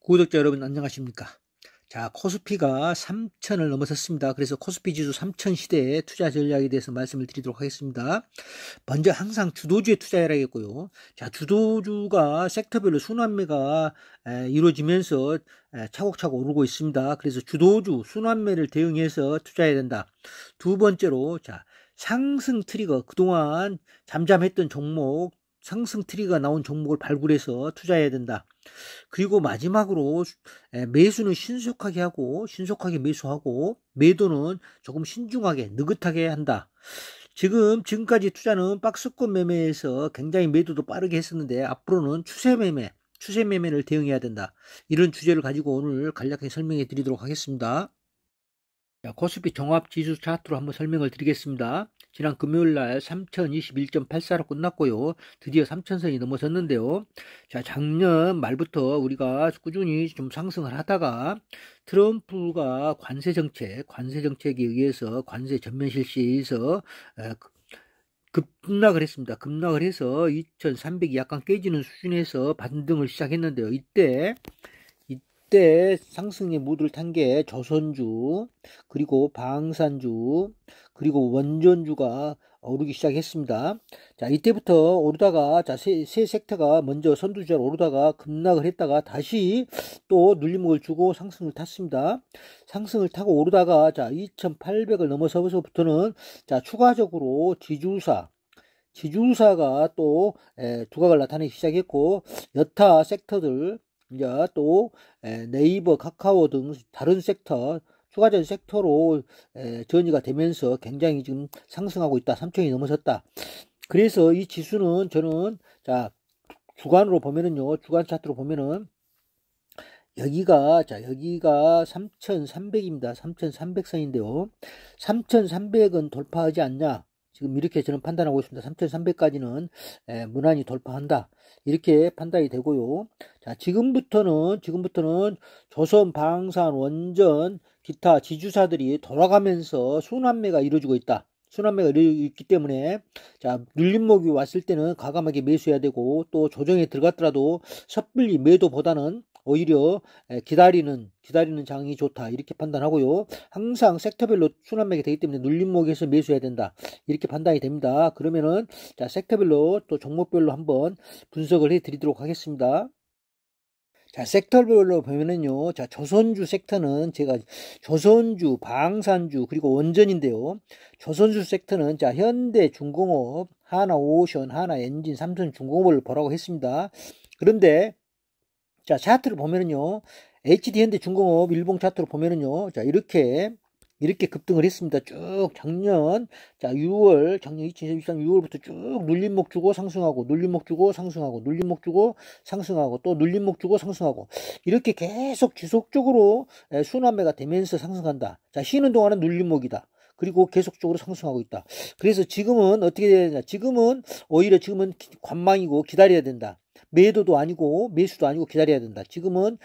구독자 여러분 안녕하십니까? 자, 코스피가 3,000을 넘어섰습니다. 그래서 코스피 지수 3,000 시대의 투자 전략에 대해서 말씀을 드리도록 하겠습니다. 먼저 항상 주도주에 투자해야겠고요. 자, 주도주가 섹터별로 순환매가 이루어지면서 차곡차곡 오르고 있습니다. 그래서 주도주 순환매를 대응해서 투자해야 된다. 두 번째로, 자, 상승 트리거, 그동안 잠잠했던 종목, 상승 트리거가 나온 종목을 발굴해서 투자해야 된다. 그리고 마지막으로 매수는 신속하게 하고 신속하게 매수하고 매도는 조금 신중하게 느긋하게 한다. 지금까지 투자는 박스권 매매에서 굉장히 매도도 빠르게 했었는데 앞으로는 추세 매매를 대응해야 된다. 이런 주제를 가지고 오늘 간략하게 설명해 드리도록 하겠습니다. 자, 코스피 종합지수 차트로 한번 설명을 드리겠습니다. 지난 금요일날 3021.84로 끝났고요. 드디어 3000선이 넘어섰는데요. 자, 작년 말부터 우리가 꾸준히 좀 상승을 하다가 트럼프가 관세 정책에 의해서 관세 전면 실시에 의해서 급락을 했습니다. 급락을 해서 2300이 약간 깨지는 수준에서 반등을 시작했는데요. 이때 상승의 무드를 탄 게 조선주, 그리고 방산주, 그리고 원전주가 오르기 시작했습니다. 자, 이때부터 오르다가, 자, 세 섹터가 먼저 선두주자로 오르다가 급락을 했다가 다시 또 눌림목을 주고 상승을 탔습니다. 상승을 타고 오르다가, 자, 2800을 넘어서서부터는, 자, 추가적으로 지주사가 또 두각을 나타내기 시작했고, 여타 섹터들, 이제 또 네이버, 카카오 등 다른 섹터, 추가적인 섹터로 전이가 되면서 굉장히 지금 상승하고 있다. 3천이 넘어섰다. 그래서 이 지수는 저는, 자, 주간으로 보면은요, 주간 차트로 보면은 여기가 3,300입니다. 3,300선인데요. 3,300은 돌파하지 않냐? 지금 이렇게 저는 판단하고 있습니다. 3,300까지는 무난히 돌파한다. 이렇게 판단이 되고요. 자, 지금부터는 조선, 방산, 원전, 기타 지주사들이 돌아가면서 순환매가 이루어지고 있다. 순환매가 이루어지고 있기 때문에, 자, 눌림목이 왔을 때는 과감하게 매수해야 되고, 또 조정에 들어갔더라도 섣불리 매도보다는 오히려 기다리는 장이 좋다. 이렇게 판단하고요. 항상 섹터별로 순환매가 되기 때문에 눌림목에서 매수해야 된다. 이렇게 판단이 됩니다. 그러면은, 자, 섹터별로 또 종목별로 한번 분석을 해 드리도록 하겠습니다. 자, 섹터별로 보면은요, 자, 조선주 섹터는 제가 조선주, 방산주, 그리고 원전인데요. 조선주 섹터는, 자, 현대중공업, 하나오션, 하나엔진, 삼성중공업을 보라고 했습니다. 그런데, 자, 차트를 보면은요, HD현대중공업 일봉 차트로 보면은요, 자, 이렇게 급등을 했습니다. 쭉 작년 2023 6월부터 쭉 눌림목 주고 상승하고, 눌림목 주고 상승하고, 눌림목 주고 상승하고, 또 눌림목 주고 상승하고, 이렇게 계속 지속적으로 순환매가 되면서 상승한다. 자, 쉬는 동안은 눌림목이다. 그리고 계속적으로 상승하고 있다. 그래서 지금은 어떻게 해야 되냐? 오히려 지금은 관망이고 기다려야 된다. 매도도 아니고 매수도 아니고 기다려야 된다. 지금은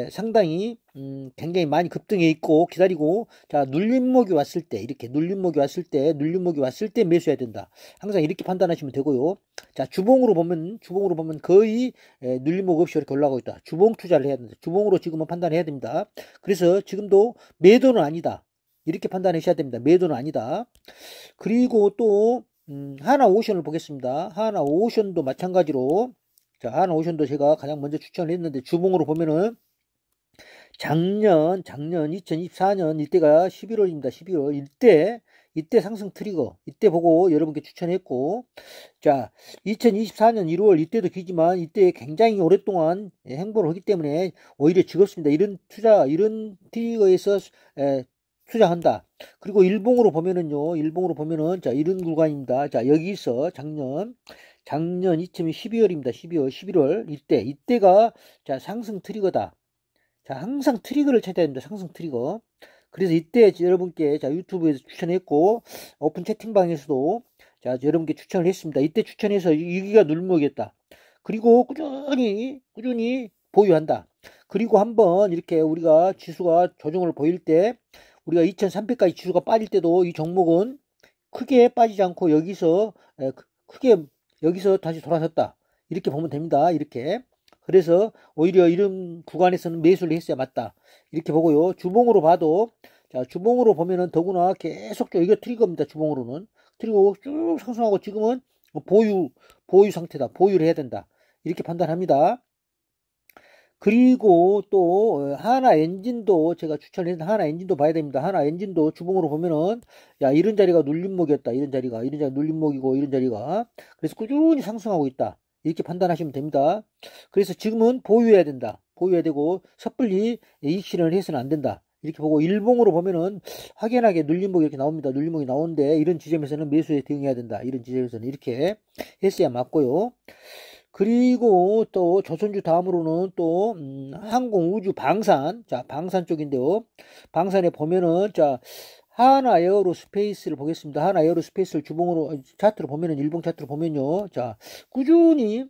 상당히 굉장히 많이 급등해 있고 기다리고, 자, 눌림목이 왔을 때 눌림목이 왔을 때 매수해야 된다. 항상 이렇게 판단하시면 되고요. 자, 주봉으로 보면 거의 눌림목 없이 이렇게 올라가고 있다. 주봉 투자를 해야 된다. 주봉으로 지금은 판단해야 됩니다. 그래서 지금도 매도는 아니다. 이렇게 판단하셔야 됩니다. 매도는 아니다. 그리고 또 하나오션을 보겠습니다. 하나오션도 마찬가지로, 자, 하나오션도 제가 가장 먼저 추천을 했는데, 주봉으로 보면은 작년 2024년 이때가 11월입니다. 11월 이때 상승 트리거, 이때 보고 여러분께 추천했고, 자, 2024년 1월 이때도 기지만 이때 굉장히 오랫동안 행보를 하기 때문에 오히려 즐겁습니다. 이런 트리거에서 투자한다. 그리고 일봉으로 보면은 자, 이런 구간입니다. 자, 여기서 작년 2012월입니다. 11월 이때가, 자, 상승 트리거다. 자, 항상 트리거를 찾아야 됩니다. 상승 트리거. 그래서 이때 여러분께, 자, 유튜브에서 추천했고, 오픈 채팅방에서도, 자, 여러분께 추천을 했습니다. 이때 추천해서 여기가 눌림목이었다. 그리고 꾸준히 보유한다. 그리고 한번 이렇게 우리가 지수가 조정을 보일 때, 우리가 2300까지 지수가 빠질 때도 이 종목은 크게 빠지지 않고 여기서 다시 돌아섰다. 이렇게 보면 됩니다. 이렇게 그래서 오히려 이런 구간에서는 매수를 했어야 맞다. 이렇게 보고요. 주봉으로 봐도, 자, 주봉으로 보면은 더구나 계속적으로, 이게 트리거입니다. 주봉으로는. 트리거 쭉 상승하고 지금은 보유 상태다. 보유를 해야 된다. 이렇게 판단합니다. 그리고 또 하나 엔진도 제가 추천했던 하나 엔진도 봐야 됩니다. 하나 엔진도 주봉으로 보면은 야, 이런 자리가 눌림목이었다. 이런 자리가 눌림목이고 이런 자리가 그래서 꾸준히 상승하고 있다. 이렇게 판단하시면 됩니다. 그래서 지금은 보유해야 된다. 보유해야 되고 섣불리 이익 실현을 해서는 안 된다. 이렇게 보고 일봉으로 보면은 확연하게 눌림목이 이렇게 나옵니다. 눌림목이 나오는데 이런 지점에서는 매수에 대응해야 된다. 이런 지점에서는 이렇게 했어야 맞고요. 그리고 또 조선주 다음으로는 또 항공, 우주, 방산. 자, 방산 쪽인데요. 방산에 보면은 자, 하나 에어로스페이스를 보겠습니다. 하나 에어로스페이스를 주봉으로 차트로 보면은 일봉 차트로 보면요. 자, 꾸준히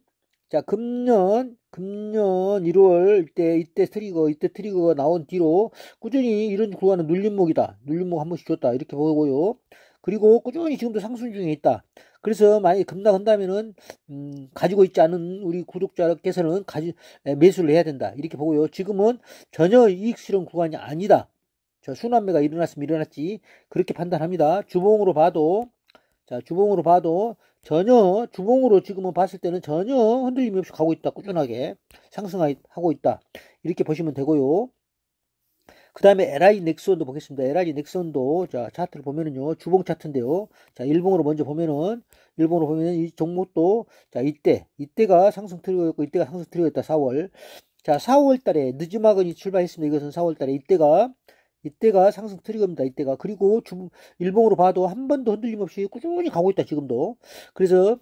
자, 금년 1월 이때 트리거가 나온 뒤로 꾸준히 이런 구간은 눌림목이다. 눌림목 한 번씩 줬다. 이렇게 보고요. 그리고 꾸준히 지금도 상승 중에 있다. 그래서 만약에 급락한다면은 가지고 있지 않은 우리 구독자께서는 매수를 해야 된다. 이렇게 보고요. 지금은 전혀 이익 실현 구간이 아니다. 저 순환매가 일어났으면 일어났지. 그렇게 판단합니다. 주봉으로 봐도 전혀 주봉으로 지금은 봤을 때는 전혀 흔들림 없이 가고 있다. 꾸준하게 상승하고 있다. 이렇게 보시면 되고요. 그 다음에 LI 넥슨도 보겠습니다. LI 넥슨도 자, 차트를 보면은요. 주봉 차트인데요. 자, 일봉으로 먼저 보면은 이 종목도 자, 이때가 상승 트리거였고 이때가 상승 트리거였다. 4월. 자, 4월 달에 느즈마건이 출발했습니다. 이것은 4월 달에 이때가 상승 트리거입니다. 이때가. 그리고 일봉으로 봐도 한 번도 흔들림 없이 꾸준히 가고 있다. 지금도. 그래서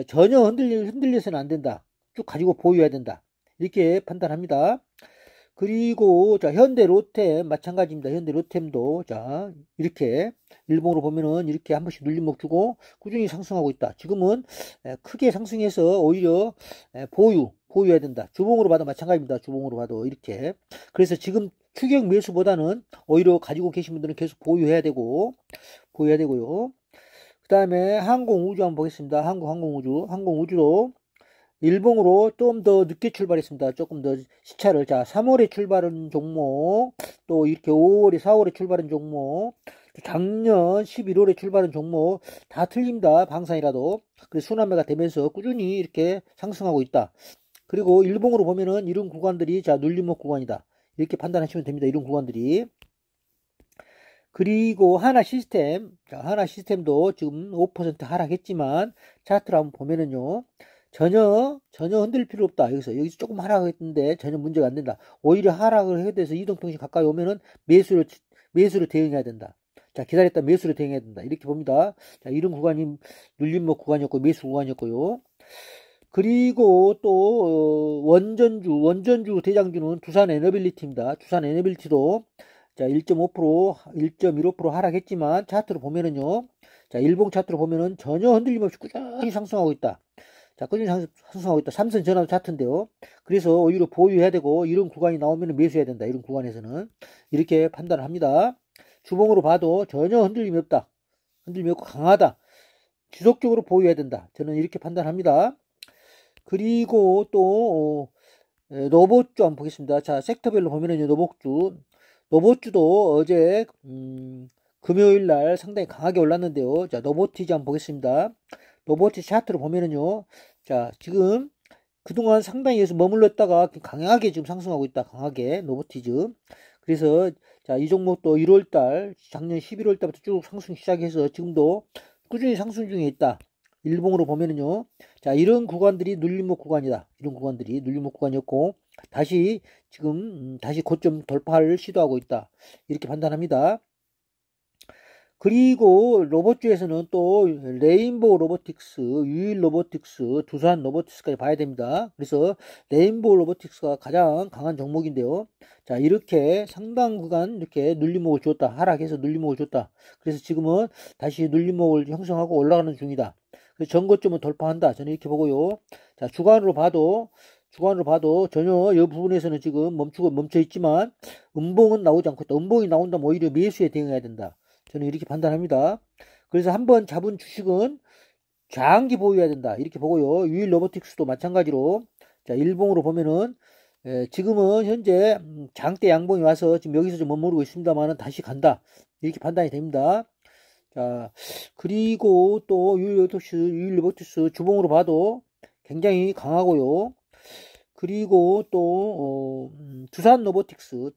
전혀 흔들려서는 안 된다. 쭉 가지고 보유해야 된다. 이렇게 판단합니다. 그리고 자, 현대 로템 마찬가지입니다. 현대 로템도 자, 이렇게 일봉으로 보면은 이렇게 한 번씩 눌림목 주고 꾸준히 상승하고 있다. 지금은 크게 상승해서 오히려 보유해야 된다. 주봉으로 봐도 마찬가지입니다. 주봉으로 봐도 이렇게. 그래서 지금 추격 매수보다는 오히려 가지고 계신 분들은 계속 보유해야 되고요. 그 다음에 항공우주 한번 보겠습니다. 항공우주도 일봉으로 좀 더 늦게 출발했습니다. 조금 더 시차를. 자, 3월에 출발한 종목, 또 이렇게 5월에, 4월에 출발한 종목, 작년 11월에 출발한 종목, 다 틀립니다. 방산이라도. 그래서 순환매가 되면서 꾸준히 이렇게 상승하고 있다. 그리고 일봉으로 보면은 이런 구간들이, 자, 눌림목 구간이다. 이렇게 판단하시면 됩니다. 이런 구간들이. 그리고 하나 시스템도 지금 5% 하락했지만, 차트를 한번 보면은요. 전혀 흔들 필요 없다. 여기서 조금 하락했는데 전혀 문제가 안 된다. 오히려 하락을 해야 돼서 이동평균 가까이 오면은 매수로 대응해야 된다. 자, 기다렸다 매수로 대응해야 된다. 이렇게 봅니다. 자, 이런 구간이 눌림목 구간이었고 매수 구간이었고요. 그리고 또 원전주 대장주는 두산 에너빌리티입니다. 두산 에너빌리티도 자, 1.5%, 1.15% 하락했지만 차트로 보면은요. 자, 일봉 차트로 보면은 전혀 흔들림 없이 꾸준히 상승하고 있다. 자, 꾸준히 상승하고 있다. 삼성 전화도 차트인데요. 그래서 오히려 보유해야 되고, 이런 구간이 나오면 매수해야 된다. 이런 구간에서는. 이렇게 판단을 합니다. 주봉으로 봐도 전혀 흔들림이 없다. 흔들림이 없고 강하다. 지속적으로 보유해야 된다. 저는 이렇게 판단합니다. 그리고 또, 로봇주 한번 보겠습니다. 자, 섹터별로 보면은요, 로봇주도 어제, 금요일 날 상당히 강하게 올랐는데요. 자, 노보티즈 한번 보겠습니다. 노보티즈 차트를 보면은요. 자, 지금 그동안 상당히 여기서 머물렀다가 강하게 지금 상승하고 있다. 강하게 노보티즈. 그래서 자, 이 종목도 1월달 작년 11월 달부터 쭉 상승 시작해서 지금도 꾸준히 상승 중에 있다. 일봉으로 보면은요. 자, 이런 구간들이 눌림목 구간이다. 이런 구간들이 눌림목 구간이었고 다시 고점 돌파를 시도하고 있다. 이렇게 판단합니다. 그리고 로봇주에서는 또 레인보우 로보틱스, 유일 로보틱스, 두산 로보틱스까지 봐야 됩니다. 그래서 레인보우 로보틱스가 가장 강한 종목인데요. 자, 이렇게 상당 구간 이렇게 눌림목을 줬다. 하락해서 눌림목을 줬다. 그래서 지금은 다시 눌림목을 형성하고 올라가는 중이다. 그래서 전고점은 돌파한다. 저는 이렇게 보고요. 자, 주간으로 봐도 전혀 이 부분에서는 지금 멈춰 있지만 음봉은 나오지 않고 있다. 음봉이 나온다면 오히려 매수에 대응해야 된다. 저는 이렇게 판단합니다. 그래서 한번 잡은 주식은 장기 보유해야 된다. 이렇게 보고요. 유일 로보틱스도 마찬가지로 자, 일봉으로 보면은 지금은 현재 장대 양봉이 와서 지금 여기서 좀 머무르고 있습니다만은 다시 간다. 이렇게 판단이 됩니다. 자, 그리고 또 유일로보티스 주봉으로 봐도 굉장히 강하고요. 그리고 또 두산로보틱스도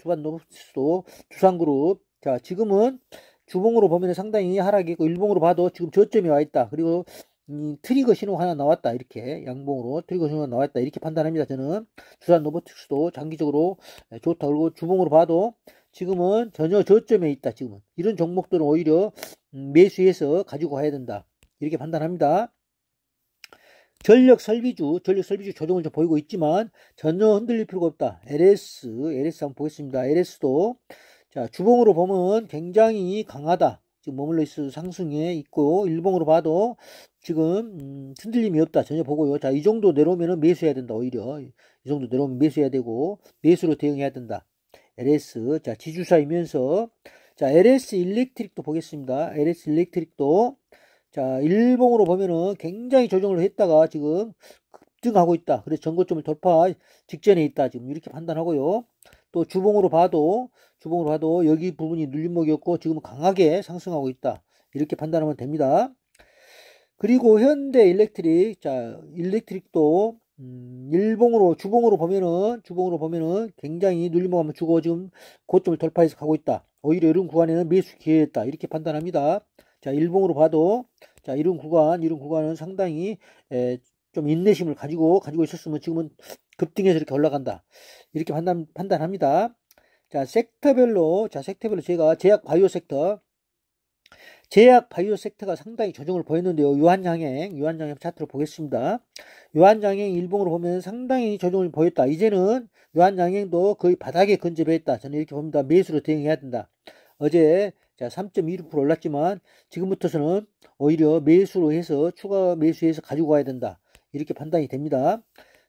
두산그룹. 자, 지금은 주봉으로 보면 상당히 하락이 있고 일봉으로 봐도 지금 저점이 와 있다. 그리고 트리거 신호가 하나 나왔다. 이렇게 양봉으로 트리거 신호가 나왔다. 이렇게 판단합니다. 저는 두산로보틱스도 장기적으로 좋다. 그리고 주봉으로 봐도 지금은 전혀 저점에 있다. 지금은 이런 종목들은 오히려 매수해서 가지고 가야 된다. 이렇게 판단합니다. 전력 설비주 조정을 좀 보이고 있지만 전혀 흔들릴 필요가 없다. LS 한번 보겠습니다. LS도 자, 주봉으로 보면 굉장히 강하다. 지금 머물러 있어 상승에 있고 일봉으로 봐도 지금 흔들림이 없다. 전혀 보고요. 자, 이 정도 내려오면 매수해야 된다. 오히려 이 정도 내려오면 매수해야 되고 매수로 대응해야 된다. LS 자, 지주사이면서 자, LS 일렉트릭도 보겠습니다. LS 일렉트릭도 자, 일봉으로 보면은 굉장히 조정을 했다가 지금 급등하고 있다. 그래서 전고점을 돌파 직전에 있다. 지금 이렇게 판단하고요. 또 주봉으로 봐도 여기 부분이 눌림목이었고 지금 강하게 상승하고 있다. 이렇게 판단하면 됩니다. 그리고 현대 일렉트릭, 자, 일렉트릭도 주봉으로 보면은 굉장히 눌림목 한번 주고 지금 고점을 돌파해서 가고 있다. 오히려 이런 구간에는 매수 기회였다. 이렇게 판단합니다. 자, 일봉으로 봐도 자, 이런 구간은 상당히 좀 인내심을 가지고 있었으면 지금은 급등해서 이렇게 올라간다. 이렇게 판단합니다. 자, 섹터별로 제가 제약 바이오 섹터가 상당히 조정을 보였는데요. 유한양행 차트로 보겠습니다. 유한양행 일봉으로 보면 상당히 조정을 보였다. 이제는 유한양행도 거의 바닥에 근접했다. 저는 이렇게 봅니다. 매수로 대응해야 된다. 어제 자, 3.26% 올랐지만 지금부터서는 오히려 매수로 해서 추가 매수해서 가지고 가야 된다. 이렇게 판단이 됩니다.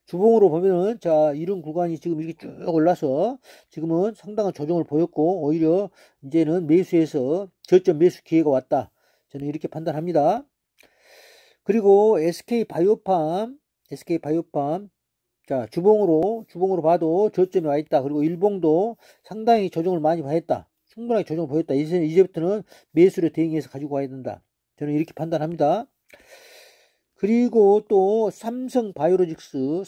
주봉으로 보면은 자, 이런 구간이 지금 이렇게 쭉 올라서 지금은 상당한 조정을 보였고 오히려 이제는 매수해서 저점 매수 기회가 왔다. 저는 이렇게 판단합니다. 그리고 SK바이오팜 자, 주봉으로 봐도 저점이 와 있다. 그리고 일봉도 상당히 조정을 많이 했다. 충분하게 조정을 보였다. 이제부터는 매수를 대응해서 가지고 가야 된다. 저는 이렇게 판단합니다. 그리고 또 삼성바이오로직스도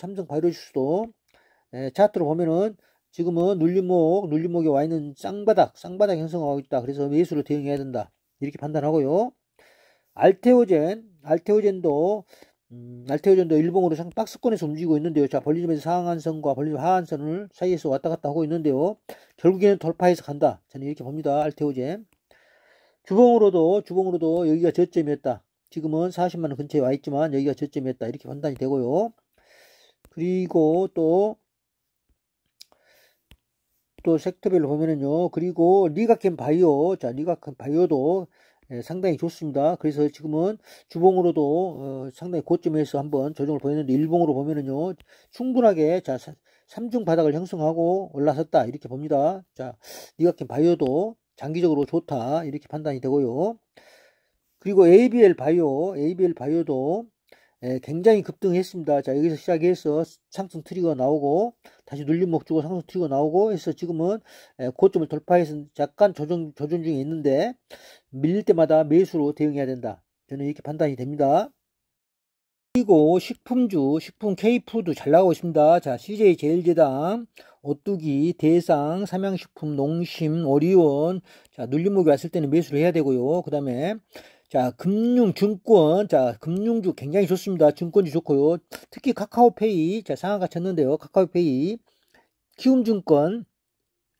차트로 보면은 지금은 눌림목에 와 있는 쌍바닥 형성하고 있다. 그래서 매수로 대응해야 된다. 이렇게 판단하고요. 알테오젠도 일봉으로 박스권에서 움직이고 있는데요. 자, 벌리점에서 상한선과 벌리점 하한선을 사이에서 왔다 갔다 하고 있는데요. 결국에는 돌파해서 간다. 저는 이렇게 봅니다. 알테오젠. 주봉으로도 여기가 저점이었다. 지금은 40만원 근처에 와 있지만 여기가 저점이었다. 이렇게 판단이 되고요. 그리고 또 섹터별로 보면은요. 그리고 리가켄 바이오도 상당히 좋습니다. 그래서 지금은 주봉으로도 상당히 고점에서 한번 조정을 보였는데 일봉으로 보면은요. 충분하게 자, 3중 바닥을 형성하고 올라섰다. 이렇게 봅니다. 자, 리가켄 바이오도 장기적으로 좋다. 이렇게 판단이 되고요. 그리고 ABL 바이오도 굉장히 급등했습니다. 자, 여기서 시작해서 상승 트리거 나오고 다시 눌림목 주고 상승 트리거 나오고 해서 지금은 고점을 돌파해서 약간 조정 중에 있는데 밀릴 때마다 매수로 대응해야 된다. 저는 이렇게 판단이 됩니다. 그리고 식품 K푸드 잘 나오고 있습니다. 자, CJ 제일제당, 오뚜기, 대상, 삼양식품, 농심, 오리온. 자, 눌림목이 왔을 때는 매수를 해야 되고요. 그 다음에 자, 금융주 굉장히 좋습니다. 증권주 좋고요. 특히 카카오페이, 자, 상한가 쳤는데요. 카카오페이, 키움증권,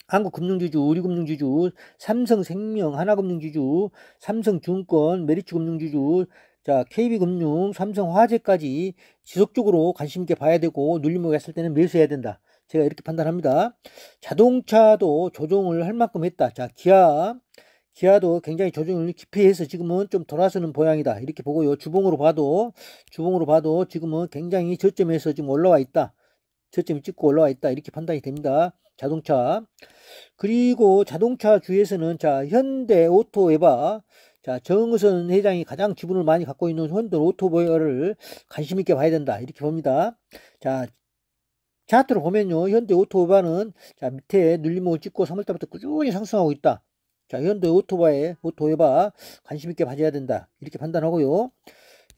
한국금융지주, 우리금융지주, 삼성생명, 하나금융지주, 삼성증권, 메리츠금융지주, 자, KB금융, 삼성화재까지 지속적으로 관심있게 봐야 되고 눌림목이 왔을 때는 매수해야 된다. 제가 이렇게 판단합니다. 자동차도 조정을 할 만큼 했다. 자, 기아도 굉장히 조정을 깊이 해서 지금은 좀 돌아서는 모양이다. 이렇게 보고요. 주봉으로 봐도 지금은 굉장히 저점에서 지금 올라와 있다. 저점이 찍고 올라와 있다. 이렇게 판단이 됩니다. 자동차. 그리고 자동차 주에서는 자, 현대오토에바, 자, 정의선 회장이 가장 지분을 많이 갖고 있는 현대오토에바를 관심 있게 봐야 된다. 이렇게 봅니다. 자, 차트를 보면요, 현대 오토바는 자, 밑에 눌림목을 찍고 3월달부터 꾸준히 상승하고 있다. 자, 현대 오토바 관심 있게 봐줘야 된다. 이렇게 판단하고요.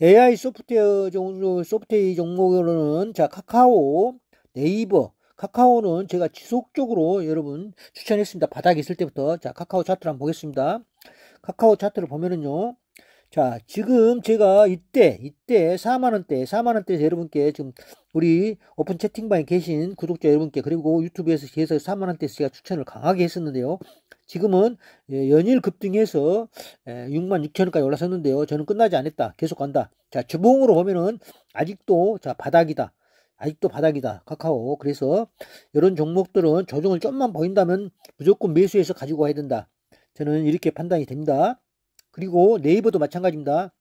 AI 소프트웨어 종목으로는 자, 카카오, 네이버, 카카오는 제가 지속적으로 여러분 추천했습니다. 바닥에 있을 때부터. 자, 카카오 차트를 한번 보겠습니다. 카카오 차트를 보면은요. 자, 지금 제가 이때 4만원대에서 여러분께 지금 우리 오픈 채팅방에 계신 구독자 여러분께 그리고 유튜브에서 계속 4만원대에서 제가 추천을 강하게 했었는데요. 지금은 연일 급등해서 66,000원까지 올라섰는데요. 저는 끝나지 않았다. 계속 간다. 자, 주봉으로 보면은 아직도 자, 바닥이다. 아직도 바닥이다. 카카오. 그래서 이런 종목들은 조정을 좀만 보인다면 무조건 매수해서 가지고 와야 된다. 저는 이렇게 판단이 됩니다. 그리고 네이버도 마찬가지입니다.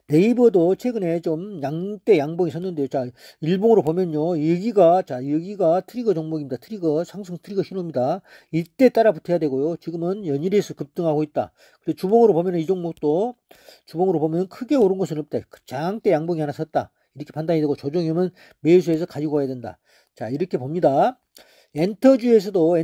네이버도 최근에 좀 양대 양봉이 섰는데요. 자, 일봉으로 보면요. 여기가 트리거 종목입니다. 상승 트리거 신호입니다. 이때 따라 붙어야 되고요. 지금은 연일에서 급등하고 있다. 그리고 주봉으로 보면 이 종목도 주봉으로 보면 크게 오른 것은 없다. 장대 양봉이 하나 섰다. 이렇게 판단이 되고 조정이면 매수해서 가지고 와야 된다. 자, 이렇게 봅니다. 엔터지도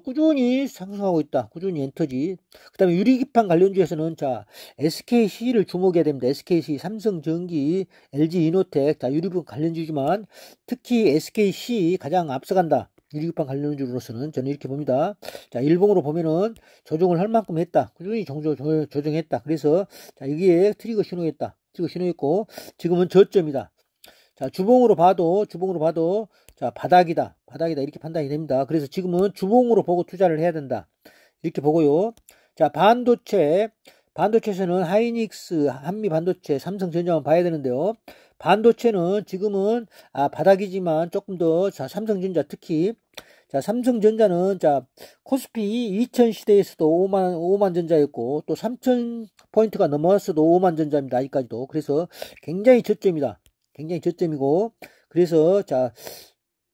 꾸준히 상승하고 있다. 꾸준히 엔터지. 그 다음에 유리기판 관련주에서는 자, SKC를 주목해야 됩니다. SKC, 삼성전기, LG이노텍, 자, 유리기판 관련주지만 특히 SKC 가장 앞서간다. 유리기판 관련주로서는 저는 이렇게 봅니다. 자, 일봉으로 보면은 조정을 할 만큼 했다. 꾸준히 조정했다. 그래서 자, 여기에 트리거 신호했다. 트리거 신호했고 지금은 저점이다. 자, 주봉으로 봐도 자, 바닥이다. 이렇게 판단이 됩니다. 그래서 지금은 주봉으로 보고 투자를 해야 된다. 이렇게 보고요. 자, 반도체에서는 하이닉스, 한미반도체, 삼성전자만 봐야 되는데요. 반도체는 지금은 바닥이지만 조금 더 자, 삼성전자 특히 자, 삼성전자는 자, 코스피 2000 시대에서도 5만 전자였고 또 3000 포인트가 넘어왔어도 5만 전자입니다. 아직까지도. 그래서 굉장히 저점이다. 굉장히 저점이고 그래서 자,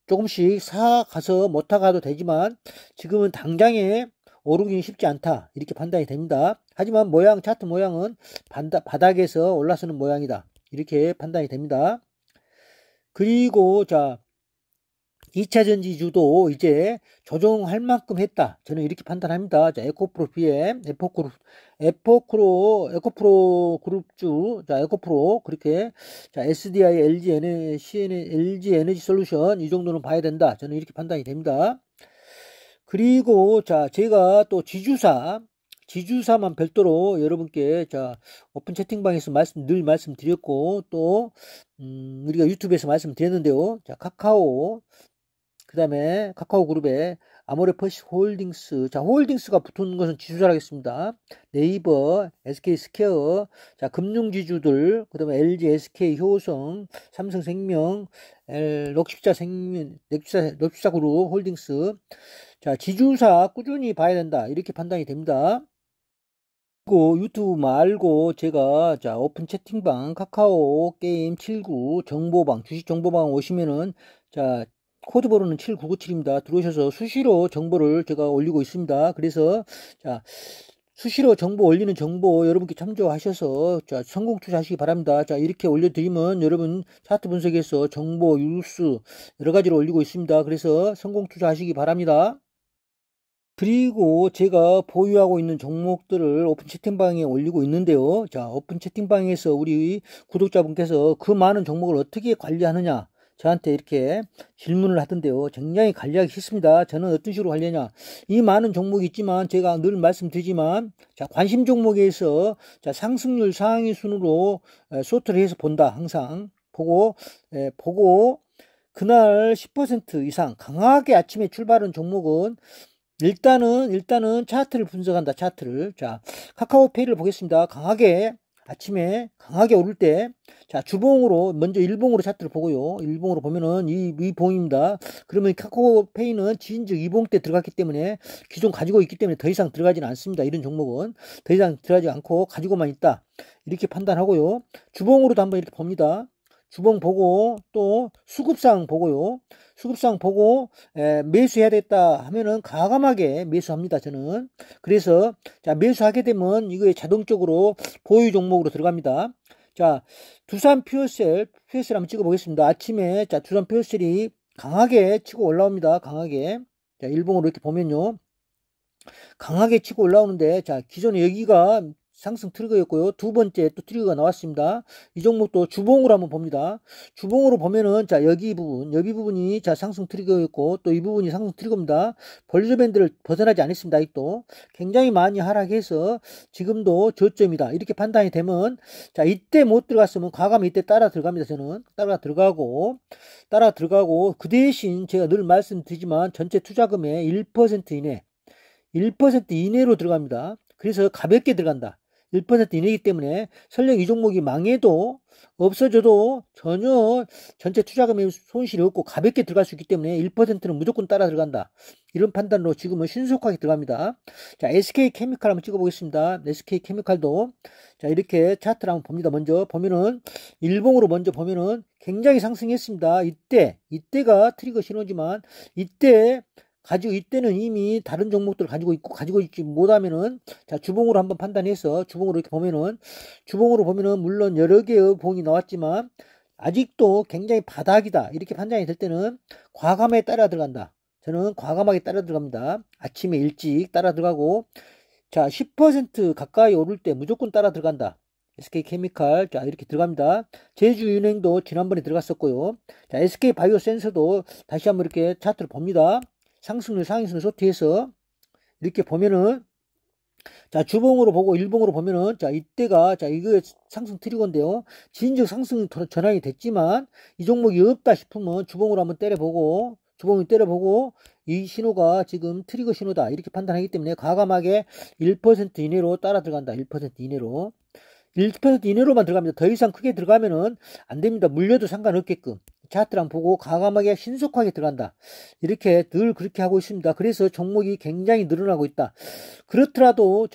조금씩 사가서 못 타가도 되지만 지금은 당장에 오르기는 쉽지 않다. 이렇게 판단이 됩니다. 하지만 차트 모양은 바닥에서 올라서는 모양이다. 이렇게 판단이 됩니다. 그리고 자, 2차 전지주도 이제 조정할 만큼 했다. 저는 이렇게 판단합니다. 자, 에코프로 PM, 에코프로 그룹주, 자, 에코프로, 그렇게, 자, SDI, LG 에너지 솔루션, 이 정도는 봐야 된다. 저는 이렇게 판단이 됩니다. 그리고, 자, 제가 또 지주사만 별도로 여러분께, 자, 오픈 채팅방에서 늘 말씀드렸고, 또, 우리가 유튜브에서 말씀드렸는데요. 자, 그 다음에 카카오 그룹에 아모레퍼시 홀딩스. 자, 홀딩스가 붙은 것은 지주사라겠습니다. 네이버, SK스퀘어, 자, 금융지주들, 그 다음에 LG, SK, 효성, 삼성생명, 럭십사 그룹 홀딩스. 자, 지주사 꾸준히 봐야 된다. 이렇게 판단이 됩니다. 그리고 유튜브 말고 제가 자, 오픈 채팅방, 카카오 게임 79 정보방, 주식 정보방 오시면은 자, 코드번호는 7997입니다. 들어오셔서 수시로 정보를 제가 올리고 있습니다. 그래서 자, 수시로 올리는 정보 여러분께 참조하셔서 자, 성공 투자하시기 바랍니다. 자, 이렇게 올려드리면 여러분 차트 분석에서 정보, 뉴스 여러 가지로 올리고 있습니다. 그래서 성공 투자하시기 바랍니다. 그리고 제가 보유하고 있는 종목들을 오픈 채팅방에 올리고 있는데요. 자, 오픈 채팅방에서 우리 구독자분께서 그 많은 종목을 어떻게 관리하느냐 저한테 이렇게 질문을 하던데요. 굉장히 관리하기 싫습니다. 저는 어떤 식으로 관리하냐. 이 많은 종목이 있지만 제가 늘 말씀드리지만 자, 관심 종목에서 자, 상승률 상위 순으로 소트를 해서 본다. 항상 보고 그날 10% 이상 강하게 아침에 출발한 종목은 일단은 차트를 분석한다. 차트를. 자, 카카오페이를 보겠습니다. 아침에 강하게 오를 때, 자, 먼저 일봉으로 차트를 보고요. 일봉으로 보면은 이 봉입니다. 그러면 카카오페이는 지인적 이봉 때 들어갔기 때문에 기존 가지고 있기 때문에 더 이상 들어가지는 않습니다. 이런 종목은 더 이상 들어가지 않고 가지고만 있다. 이렇게 판단하고요. 주봉으로도 한번 이렇게 봅니다. 주봉 보고 또 수급상 보고요. 수급상 보고 매수해야 되겠다 하면은 과감하게 매수합니다. 저는. 그래서 자, 매수하게 되면 이거에 자동적으로 보유 종목으로 들어갑니다. 자, 두산 퓨어셀 한번 찍어 보겠습니다. 아침에 자, 두산 퓨어셀이 강하게 치고 올라옵니다. 강하게. 자, 일봉으로 이렇게 보면요. 강하게 치고 올라오는데, 자, 기존에 여기가 상승 트리거였고요. 두 번째 또 트리거가 나왔습니다. 이 종목도 주봉으로 한번 봅니다. 주봉으로 보면은, 자, 여기 부분이 자, 상승 트리거였고, 또 이 부분이 상승 트리거입니다. 볼리저 밴드를 벗어나지 않았습니다. 아직도. 굉장히 많이 하락해서 지금도 저점이다. 이렇게 판단이 되면, 자, 이때 못 들어갔으면 과감히 이때 따라 들어갑니다. 저는. 따라 들어가고, 그 대신 제가 늘 말씀드리지만 전체 투자금의 1% 이내, 1% 이내로 들어갑니다. 그래서 가볍게 들어간다. 1% 이내이기 때문에 설령 이 종목이 망해도 없어져도 전혀 전체 투자금의 손실이 없고 가볍게 들어갈 수 있기 때문에 1%는 무조건 따라 들어간다. 이런 판단으로 지금은 신속하게 들어갑니다. 자, SK케미칼 한번 찍어보겠습니다. SK케미칼도 자, 이렇게 차트를 한번 봅니다. 먼저 보면은 일봉으로 먼저 보면은 굉장히 상승했습니다. 이때가 트리거 신호지만 이때는 이미 다른 종목들을 가지고 있지 못하면은, 자, 주봉으로 한번 판단해서, 주봉으로 이렇게 보면은, 물론 여러 개의 봉이 나왔지만, 아직도 굉장히 바닥이다. 이렇게 판단이 될 때는, 과감하게 따라 들어간다. 저는 과감하게 따라 들어갑니다. 아침에 일찍 따라 들어가고, 자, 10% 가까이 오를 때 무조건 따라 들어간다. SK케미칼, 자, 이렇게 들어갑니다. 제주은행도 지난번에 들어갔었고요. 자, SK바이오센서도 다시 한번 이렇게 차트를 봅니다. 상승률, 상승률 소트해서 이렇게 보면은, 자, 주봉으로 보고 일봉으로 보면은, 자, 이때가, 자, 이거 상승 트리거인데요. 지인적 상승 전환이 됐지만, 이 종목이 없다 싶으면 주봉으로 한번 때려보고, 이 신호가 지금 트리거 신호다. 이렇게 판단하기 때문에 과감하게 1% 이내로 따라 들어간다. 1% 이내로. 1% 이내로만 들어갑니다. 더 이상 크게 들어가면은 안 됩니다. 물려도 상관없게끔. 차트랑 보고 과감하게 신속하게 들어간다. 이렇게 늘 그렇게 하고 있습니다. 그래서 종목이 굉장히 늘어나고 있다. 그렇더라도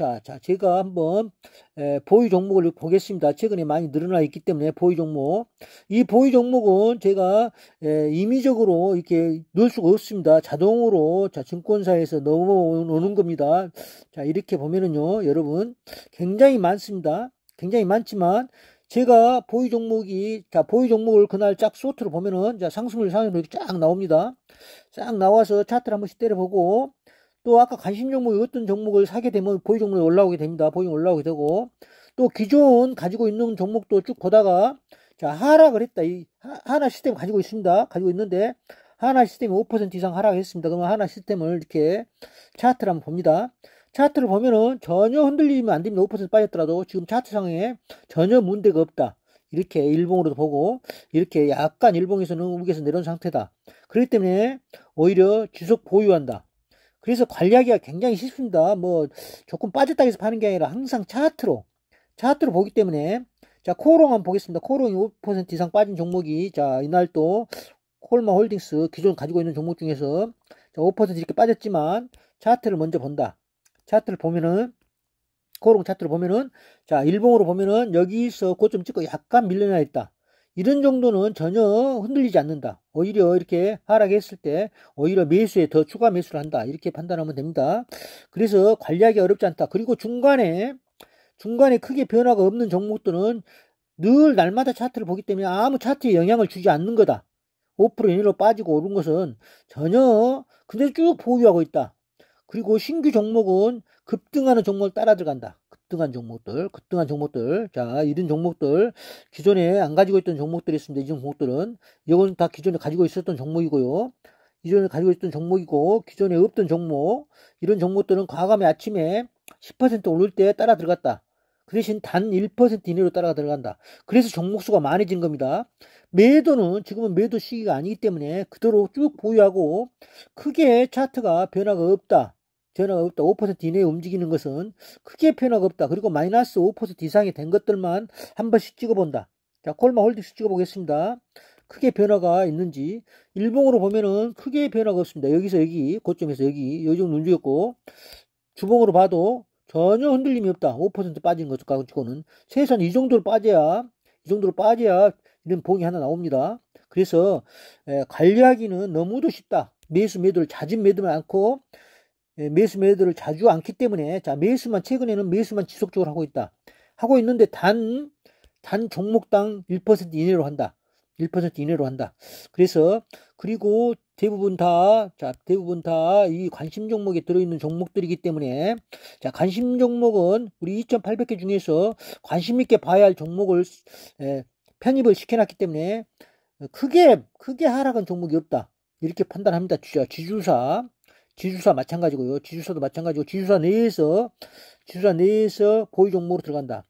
제가 한번 보유 종목을 보겠습니다. 최근에 많이 늘어나 있기 때문에 보유 종목. 이 보유 종목은 제가 임의적으로 이렇게 넣을 수가 없습니다. 자동으로 증권사에서 넣어오는 겁니다. 자, 이렇게 보면은요, 여러분 굉장히 많습니다. 굉장히 많지만 제가 보유 종목을 그날 쫙 소트로 보면은, 자, 상승률 이렇게 쫙 나옵니다. 쫙 나와서 차트를 한 번씩 때려보고, 또 아까 관심 종목이 어떤 종목을 사게 되면 보유 종목이 올라오게 됩니다. 보유 올라오게 되고, 또 기존 가지고 있는 종목도 쭉 보다가, 자, 하락을 했다. 이 하나 시스템 가지고 있습니다. 가지고 있는데, 하나 시스템이 5% 이상 하락했습니다. 그러면 하나 시스템을 이렇게 차트를 한번 봅니다. 차트를 보면은 전혀 흔들리면 안 됩니다. 5% 빠졌더라도 지금 차트상에 전혀 문제가 없다. 이렇게 일봉으로도 보고, 이렇게 약간 일봉에서는 우익에서 내려온 상태다. 그렇기 때문에 오히려 지속 보유한다. 그래서 관리하기가 굉장히 쉽습니다. 뭐 조금 빠졌다 해서 파는 게 아니라 항상 차트로 보기 때문에, 자, 코오롱 한번 보겠습니다. 코오롱이 5% 이상 빠진 종목이, 자, 이날 또 콜마 홀딩스 기존 가지고 있는 종목 중에서 5% 이렇게 빠졌지만 차트를 먼저 본다. 차트를 보면은, 코오롱 차트를 보면은, 자, 일봉으로 보면은 여기서 고점 찍고 약간 밀려나 있다. 이런 정도는 전혀 흔들리지 않는다. 오히려 이렇게 하락했을 때 오히려 매수에 더 추가 매수를 한다. 이렇게 판단하면 됩니다. 그래서 관리하기 어렵지 않다. 그리고 중간에 크게 변화가 없는 종목들은 늘 날마다 차트를 보기 때문에 아무 차트에 영향을 주지 않는 거다. 5% 이내로 빠지고 오른 것은 전혀, 근데 쭉 보유하고 있다. 그리고 신규 종목은 급등하는 종목을 따라 들어간다. 급등한 종목들. 자, 이런 종목들, 기존에 안 가지고 있던 종목들이 있습니다. 이 종목들은. 이건 다 기존에 가지고 있었던 종목이고요. 기존에 가지고 있던 종목이고, 기존에 없던 종목. 이런 종목들은 과감히 아침에 10% 오를 때 따라 들어갔다. 그 대신 단 1% 이내로 따라 들어간다. 그래서 종목수가 많아진 겁니다. 매도는 지금은 매도 시기가 아니기 때문에 그대로 쭉 보유하고, 크게 차트가 변화가 없다. 5% 이내에 움직이는 것은 크게 변화가 없다. 그리고 마이너스 5% 이상이 된 것들만 한 번씩 찍어본다. 자, 콜마 홀딩스 찍어보겠습니다. 크게 변화가 있는지. 일봉으로 보면은 크게 변화가 없습니다. 여기서 여기, 고점에서 여기 정도 움직였고, 주봉으로 봐도 전혀 흔들림이 없다. 5% 빠진 것 가지고는 최소한 이 정도로 빠져야 이런 봉이 하나 나옵니다. 그래서 관리하기는 너무도 쉽다. 매도를 잦은 매도만 않고, 매도를 자주 않기 때문에, 자, 최근에는 매수만 지속적으로 하고 있다. 하고 있는데 단 종목당 1% 이내로 한다. 1% 이내로 한다. 그래서 그리고 대부분 다 이 관심 종목에 들어있는 종목들이기 때문에 자, 관심 종목은 우리 2,800개 중에서 관심 있게 봐야 할 종목을 편입을 시켜놨기 때문에 크게 하락한 종목이 없다. 이렇게 판단합니다. 지주사 마찬가지고요. 지주사도 마찬가지고 지주사 내에서 보유 종목으로 들어간다.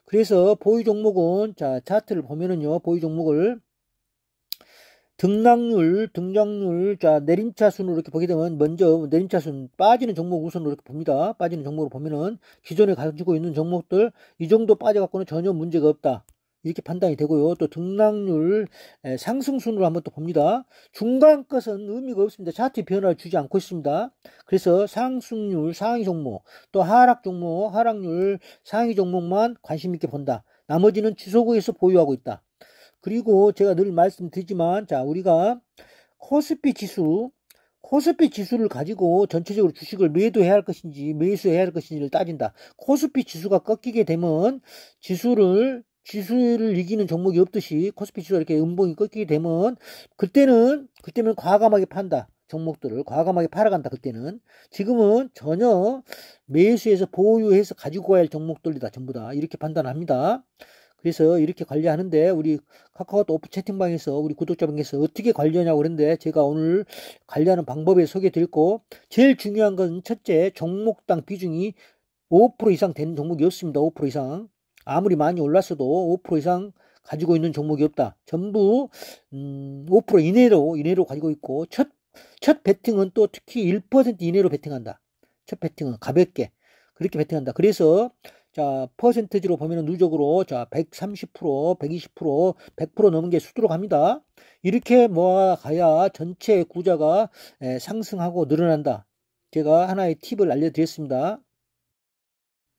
그래서 보유 종목은 자, 차트를 보면은요. 보유 종목을 등락률, 자, 내림차순으로 이렇게 보게 되면 먼저 내림차순 빠지는 종목 우선으로 이렇게 봅니다. 빠지는 종목으로 보면은 기존에 가지고 있는 종목들 이 정도 빠져갖고는 전혀 문제가 없다. 이렇게 판단이 되고요. 또 등락률 상승순으로 한번 또 봅니다. 중간 것은 의미가 없습니다. 차트 변화를 주지 않고 있습니다. 그래서 상승률 상위 종목, 또 하락 종목, 하락률 상위 종목만 관심 있게 본다. 나머지는 지속에서 보유하고 있다. 그리고 제가 늘 말씀드리지만 자, 우리가 코스피 지수를 가지고 전체적으로 주식을 매도해야 할 것인지 매수해야 할 것인지를 따진다. 코스피 지수가 꺾이게 되면 지수를 이기는 종목이 없듯이 코스피 지수가 이렇게 음봉이 꺾이게 되면 그때는 과감하게 판다. 종목들을 과감하게 팔아간다. 그때는. 지금은 전혀 매수해서 보유해서 가지고 가야 할 종목들이다. 전부 다 이렇게 판단합니다. 그래서 이렇게 관리하는데 우리 카카오톡 오픈 채팅방에서 우리 구독자분께서 어떻게 관리하냐고 그랬는데 제가 오늘 관리하는 방법에 소개해 드렸고, 제일 중요한 건 첫째, 종목당 비중이 5% 이상 되는 종목이 없습니다. 5% 이상. 아무리 많이 올랐어도 5% 이상 가지고 있는 종목이 없다. 전부 5% 이내로 가지고 있고, 첫 베팅은 또 특히 1% 이내로 베팅한다. 첫 베팅은 가볍게 그렇게 베팅한다. 그래서 자, 퍼센트지로 보면은 누적으로 자, 130%, 120%, 100% 넘은 게 수두로 갑니다. 이렇게 모아가야 전체 구자가 상승하고 늘어난다. 제가 하나의 팁을 알려드렸습니다.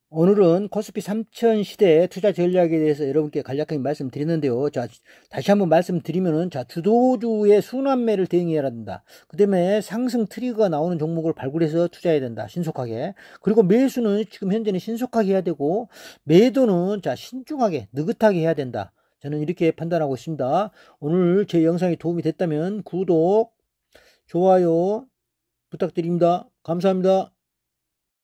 오늘은 코스피 3000 시대 투자 전략에 대해서 여러분께 간략하게 말씀드렸는데요. 자, 다시 한번 말씀드리면은, 자, 주도주의 순환매를 대응해야 한다. 그 다음에 상승 트리거가 나오는 종목을 발굴해서 투자해야 된다. 신속하게. 그리고 매수는 지금 현재는 신속하게 해야 되고, 매도는 자, 신중하게, 느긋하게 해야 된다. 저는 이렇게 판단하고 있습니다. 오늘 제 영상이 도움이 됐다면 구독, 좋아요 부탁드립니다. 감사합니다.